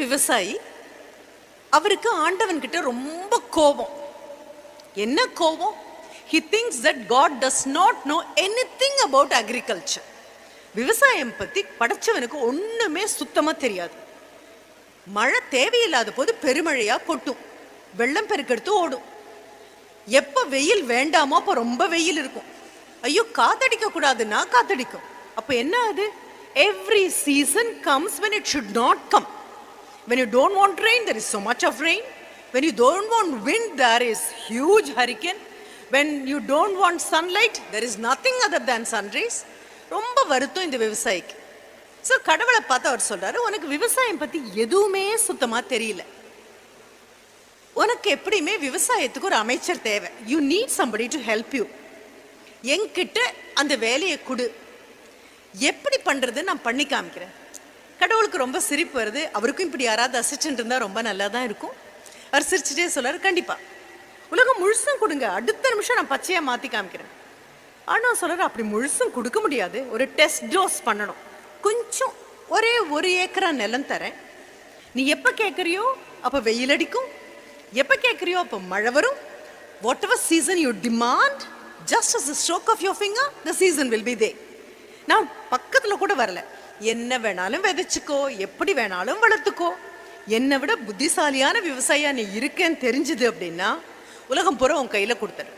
விவசாயி, அவருக்கு ஆண்டவன் கிட்ட ரொம்ப கோபம். என்ன கோபம்? He thinks that God does not know anything about agriculture. விவசாயம் பத்தி படைச்சவனுக்கு ஒண்ணுமே சுத்தமா தெரியாது. மழை தேவையில்லாத போது பெருமழையா கொட்டும், வெள்ளம் பெருக்கெடுத்து ஓடும். எப்ப வெயில் வேண்டாமோ அப்ப ரொம்ப வெயில் இருக்கும். ஐயோ காத்தடிக்க கூடாதுன்னா காத்தடிக்கும். அப்ப என்ன ஆகுது? Every season comes when it should not come. When you don't want rain, there is so much of rain. When you don't want wind, there is huge hurricane. When you don't want sunlight, there is nothing other than sun rays. ரொம்ப வருத்தம் இந்த விவசாயிக்கு. So கடவுளை பார்த்து அவர் சொல்றாரு, உனக்கு விவசாயம் பத்தி எதுவுமே சுத்தமா தெரியல. உனக்கு எப்படியுமே விவசாயத்துக்கு ஒரு அமைச்சர் தேவை. You need somebody to help you. என்கிட்ட அந்த வேலையை கொடு. எப்படி பண்றது நான் பண்ணி காமிக்கிறேன். கடவுளுக்கு ரொம்ப சிரிப்பு வருது. அவருக்கும் இப்படி யாராவது அசிஸ்டன்ட் இருந்தா ரொம்ப நல்லா தான் இருக்கும். அவர் சிரிச்சுட்டே சொல்றாரு, கண்டிப்பா உலகம் முழுசும் கொடுங்க, அடுத்த நிமிஷம் நான் பச்சையா மாத்தி காமிக்கிறேன். ஆனா சொல்றாரு, அப்படி முழுசும் கொடுக்க முடியாது, ஒரு டெஸ்ட் டோஸ் பண்ணணும். கொஞ்சம் ஒரே 1 ஏக்கரா நிலம் தரேன். நீ எப்ப கேட்கறியோ அப்ப வெயில் அடிக்கும், எப்ப கேட்கறியோ அப்ப மழை வரும். whatever season you demand, just as the stroke of your finger, the season will be there. நான் பக்கத்துல கூட வரல. என்ன வேணாலும் விதைச்சுக்கோ, எப்படி வேணாலும் வளர்த்துக்கோ. என்னை விட புத்திசாலியான விவசாயியா நீ இருக்கேன்னு தெரிஞ்சுது அப்படின்னா உலகம் பூரா உன் கையில கொடுத்துரு.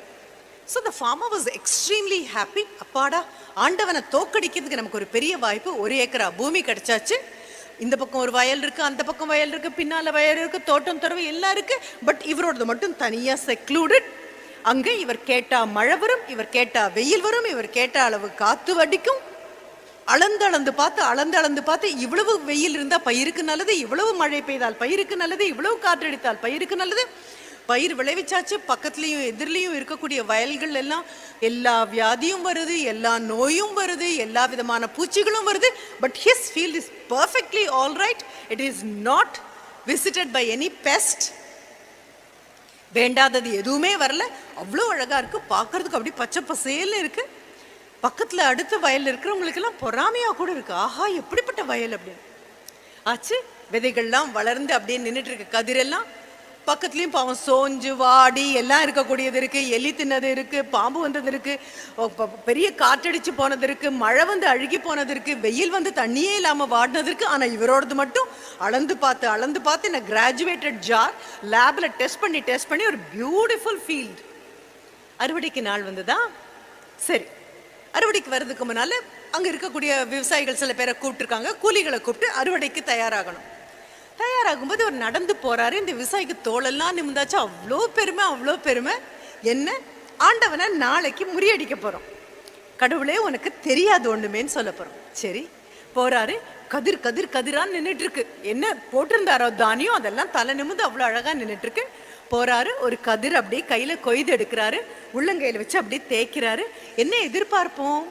So the farmer was extremely happy. அப்பாடா, ஆண்டவனை தோக்கடிக்கிறதுக்கு நமக்கு ஒரு பெரிய வாய்ப்பு. 1 ஏக்கரா பூமி கிடைச்சாச்சு. இந்த பக்கம் ஒரு வயல் இருக்கு, அந்த பக்கம் வயல் இருக்கு, பின்னால வயல் இருக்கு, தோட்டம் துறவு எல்லாம் இருக்கு. பட் இவரோடது மட்டும் தனியா செக்லூடட். அங்க இவர் கேட்டா மழை வரும், இவர் கேட்டா வெயில் வரும், இவர் கேட்ட அளவு காத்து வடிக்கும். அளந்து பார்த்து இவ்வளவு வெயில் இருந்தா பயிருக்கு நல்லது, இவ்வளவு மழை பெய்தால் பயிருக்கு நல்லது, இவ்வளவு காற்றடித்தால் பயிருக்கு நல்லது. பயிர் விளைவிச்சாச்சு. பக்கத்துலயும் எதிரிலையும் இருக்கக்கூடிய வயல்கள் எல்லாம் எல்லா வியாதியும் வருது, எல்லா நோயும் வருது, எல்லா விதமான பூச்சிகளும் வருது. But his field is perfectly all right. It is not visited by any pest. வேண்டாதது எதுவுமே வரல. அவ்வளோ அழகா இருக்கு, பார்க்கறதுக்கு அப்படி பச்சை பசேல்னு இருக்கு. பக்கத்துல அடுத்த வயல் இருக்கிறவங்களுக்கு எல்லாம் பொறாமையா கூட இருக்கு. ஆஹா, எப்படிப்பட்ட வயல் அப்படின்னு ஆச்சு. விதைகள்லாம் வளர்ந்து அப்படியே நின்றுட்டு இருக்கு. கதிரெல்லாம் பக்கத்துலயும் பாவம் சோஞ்சு வாடி எல்லாம் இருக்கக்கூடியது இருக்கு. எலி தின்னது இருக்கு, பாம்பு வந்தது இருக்கு, பெரிய காற்றடிச்சு போனது இருக்கு, மழை வந்து அழுகி போனது இருக்கு, வெயில் வந்து தண்ணியே இல்லாம வாடினது இருக்கு. ஆனா இவரோடது மட்டும் அளந்து பார்த்து இந்த கிராஜுவேட்டட் ஜார் லேப்ல டெஸ்ட் பண்ணி ஒரு பியூட்டிஃபுல் ஃபீல்ட். அறுவடைக்கு நாள் வந்ததா? சரி, அறுவடைக்கு வர்றதுக்கு முன்னால அங்க இருக்கக்கூடிய விவசாயிகள் சில பேரை கூப்பிட்டுருக்காங்க. கூலிகளை கூப்பிட்டு அறுவடைக்கு தயாராகணும். தயாராகும்போது அவர் நடந்து போறாரு. இந்த விவசாயிக்கு தோளெல்லாம் நிமிந்தாச்சு. அவ்வளோ பெருமை. என்ன? ஆண்டவனை நாளைக்கு முறியடிக்க போறோம். கடவுளே உனக்கு தெரியாது ஒண்ணுமேன்னு சொல்ல போறோம். சரி, போறாரு. கதிரான்னு நின்றுட்டு இருக்கு. என்ன போட்டிருந்தாரோ தானியம் அதெல்லாம் தலை நிமிந்து அவ்வளோ அழகா நின்றுட்டு இருக்கு. போறாரு, ஒரு கதிர் அப்படியே கையில கொய்து எடுக்கிறாரு, உள்ளங்கையில வச்சு அப்படியே தேய்க்கிறாரு. என்ன எதிர்பார்ப்போம்?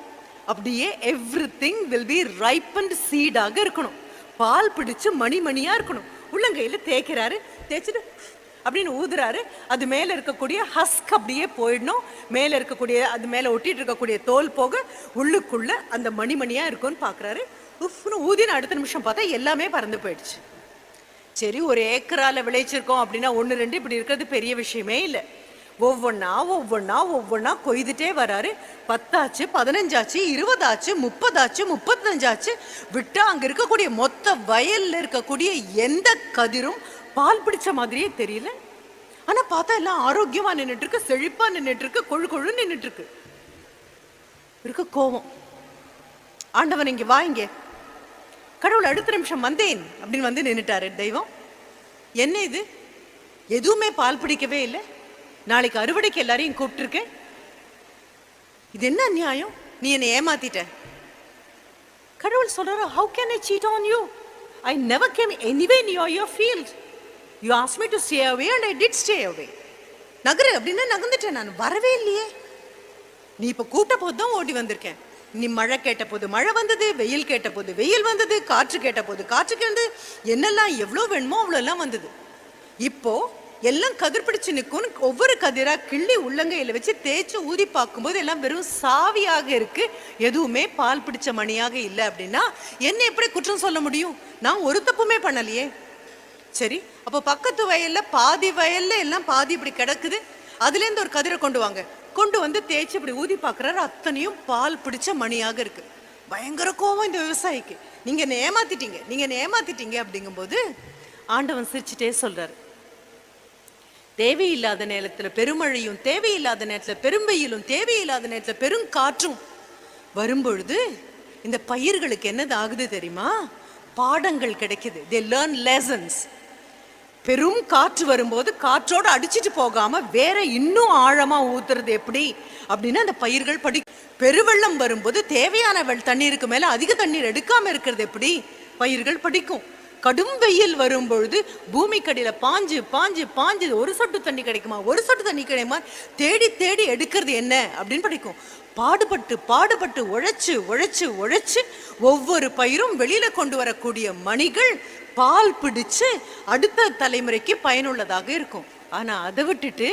அப்படியே எவ்ரிதிங் வில் பி ரைப்பன்ட் சீடாக இருக்கணும், பால் பிடிச்சு மணியா இருக்கணும். உள்ளங்கையில தேய்க்கிறாரு, தேய்ச்சிட்டு அப்படின்னு ஊதுறாரு. அது மேல இருக்கக்கூடிய ஹஸ்க் அப்படியே போயிடணும். மேல இருக்கக்கூடிய அது மேல ஒட்டிட்டு இருக்கக்கூடிய தோல் போக உள்ளுக்குள்ள அந்த மணியா இருக்கும்னு பாக்குறாரு. உஃப்னு ஊதின அடுத்த நிமிஷம் பார்த்தா எல்லாமே பறந்து போயிடுச்சு. சரி, 1 ஏக்கரால விளைச்சிருக்கோம் அப்படின்னா 1 2 இப்படி இருக்கிறது பெரிய விஷயமே இல்லை. ஒவ்வொன்னா கொய்துட்டே வராரு. 10 ஆச்சு, 15 ஆச்சு, 20 ஆச்சு, 30 ஆச்சு, 35 ஆச்சு. விட்டா அங்க இருக்கக்கூடிய மொத்த வயல்ல இருக்கக்கூடிய எந்த கதிரும் பால் பிடிச்ச மாதிரியே தெரியல. ஆனா பார்த்தா எல்லாம் ஆரோக்கியமா நின்றுட்டு இருக்கு, செழிப்பா நின்றுட்டு இருக்கு, கொழு நின்றுட்டு இருக்கு. இருக்க கோபம். ஆண்டவன் இங்க வா, இங்க. கடவுள் அடுத்த நிமிஷம் வந்தேன் அப்படின்னு வந்து நின்றுட்டாரு. தெய்வம், என்ன இது? எதுவுமே பால் பிடிக்கவே இல்லை. நாளைக்கு அறுவடைக்கு எல்லாரையும் கூப்பிட்டுருக்கேன். இது என்ன நியாயம்? நீ என்னை ஏமாத்திட்ட. கடவுள் சொல்றாரு, how can I cheat on you? I never came anywhere near your field. You asked me to stay away and I did stay away. Nagar அப்படின்னா நகர்ந்துட்டேன், நான் வரவே இல்லையே. நீ இப்ப கூட்ட போது தான் ஓடி வந்திருக்கேன். நீ மழை கேட்ட போது மழை வந்தது, வெயில் கேட்ட போது வெயில் வந்தது, காற்று கேட்ட போது காற்றுக்கு வந்தது, என்னெல்லாம் எவ்வளோ வேணுமோ அவ்வளோ எல்லாம் வந்தது. இப்போ எல்லாம் கதிர் பிடிச்சு நிற்கும். ஒவ்வொரு கதிரா கிள்ளி உள்ளங்கையில வச்சு தேய்ச்சி ஊதி பார்க்கும்போது எல்லாம் வெறும் சாவியாக இருக்கு, எதுவுமே பால் பிடிச்ச மணியாக இல்லை. அப்படின்னா என்ன எப்படி குற்றம் சொல்ல முடியும்? நான் ஒரு தப்புமே பண்ணலையே. சரி, அப்போ பக்கத்து வயல்ல பாதி வயல்ல எல்லாம் பாதி இப்படி கிடக்குது, அதுல இருந்து ஒரு கதிரை கொண்டு வாங்க. கொண்டு வந்து தேய்ச்சி இப்படி ஊதி பாக்குறாரு, அத்தனையும் பால் பிடிச்ச மணியாக இருக்கு. பயங்கர கோவம் இந்த விவசாயிக்கு. நீங்க ஏமாத்திட்டீங்க, நீங்க ஏமாத்திட்டீங்க அப்படிங்கும்போது ஆண்டவன் சிரிச்சுட்டே சொல்றாரு, தேவையில்லாத நேரத்துல பெருமழையும், தேவையில்லாத நேரத்துல பெரும்பெயிலும், தேவையில்லாத நேரத்துல பெருங்காற்றும் வரும்பொழுது இந்த பயிர்களுக்கு என்னது ஆகுது தெரியுமா? பாடங்கள் கிடைக்குது. they learn lessons. பெரும் காற்று வரும்போது காற்றோட அடிச்சிட்டு போகாம வேற இன்னும் ஆழமா ஊத்துறது எப்படி அப்படின்னா அந்த பயிர்கள் பெருவெள்ளம் வரும்போது தேவையான தண்ணீருக்கு மேல அதிக தண்ணீர் எடுக்காம இருக்கிறது எப்படி பயிர்கள் படிக்கும். கடும் வெயில் வரும்பொழுது பூமிக்கடியில பாஞ்சு பாஞ்சு பாஞ்சு ஒரு சொட்டு தண்ணி கிடைக்குமா, ஒரு சொட்டு தண்ணி கிடைக்குமா, தேடி தேடி எடுக்கிறது என்ன அப்படின்னு படிக்கும். பாடுபட்டு பாடுபட்டு உழைச்சு உழைச்சு உழைச்சு ஒவ்வொரு பயிரும் வெளியில கொண்டு வரக்கூடிய மணிகள் பால் பிடிச்சு அடுத்த தலைமுறைக்கு பயனுள்ளதாக இருக்கும். ஆனா அதை விட்டுட்டு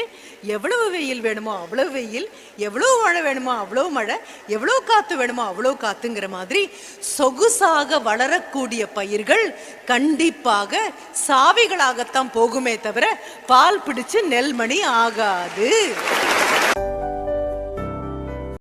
எவ்வளவு வெயில் வேணுமோ அவ்வளவு வெயில், எவ்வளவு மழை வேணுமோ அவ்வளவு மழை, எவ்வளவு காத்து வேணுமோ அவ்வளவு காத்துங்கிற மாதிரி சொகுசாக வளரக்கூடிய பயிர்கள் கண்டிப்பாக சாவிகளாகத்தான் போகுமே தவிர பால் பிடிச்சு நெல்மணி ஆகாது.